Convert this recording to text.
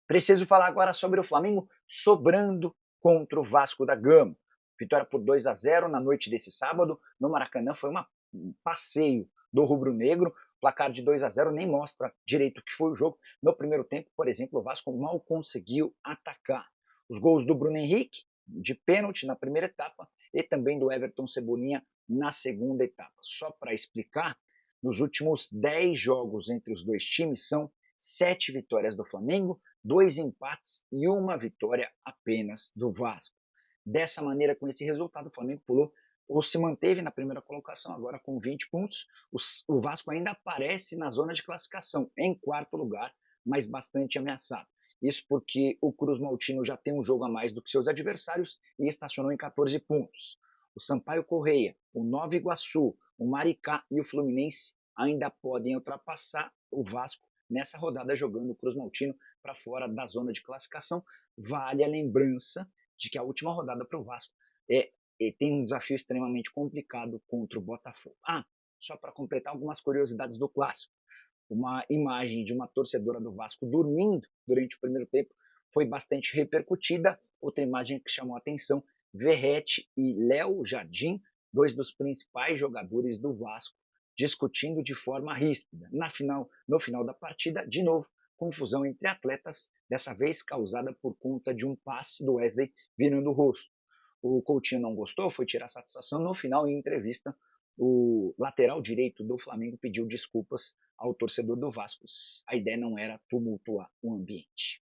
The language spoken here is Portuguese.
Preciso falar agora sobre o Flamengo sobrando contra o Vasco da Gama. Vitória por 2-0 na noite desse sábado no Maracanã foi um passeio do rubro-negro. Placar de 2-0 nem mostra direito o que foi o jogo. No primeiro tempo, por exemplo, o Vasco mal conseguiu atacar. Os gols do Bruno Henrique, de pênalti na primeira etapa, e também do Everton Cebolinha na segunda etapa. Só para explicar, nos últimos 10 jogos entre os dois times são 7 vitórias do Flamengo, 2 empates e uma vitória apenas do Vasco. Dessa maneira, com esse resultado, o Flamengo pulou ou se manteve na primeira colocação, agora com 20 pontos. O Vasco ainda aparece na zona de classificação, em quarto lugar, mas bastante ameaçado. Isso porque o Cruz Maltino já tem um jogo a mais do que seus adversários e estacionou em 14 pontos. O Sampaio Correia, o Nova Iguaçu, o Maricá e o Fluminense ainda podem ultrapassar o Vasco nessa rodada, jogando o Cruz Maltino para fora da zona de classificação. Vale a lembrança de que a última rodada para o Vasco tem um desafio extremamente complicado contra o Botafogo. Só para completar algumas curiosidades do clássico. Uma imagem de uma torcedora do Vasco dormindo durante o primeiro tempo foi bastante repercutida. Outra imagem que chamou a atenção, Verrete e Léo Jardim, dois dos principais jogadores do Vasco, discutindo de forma ríspida. No final da partida, de novo, confusão entre atletas, dessa vez causada por conta de um passe do Wesley virando o rosto. O Coutinho não gostou, foi tirar satisfação. No final, em entrevista, o lateral direito do Flamengo pediu desculpas ao torcedor do Vasco. A ideia não era tumultuar o ambiente.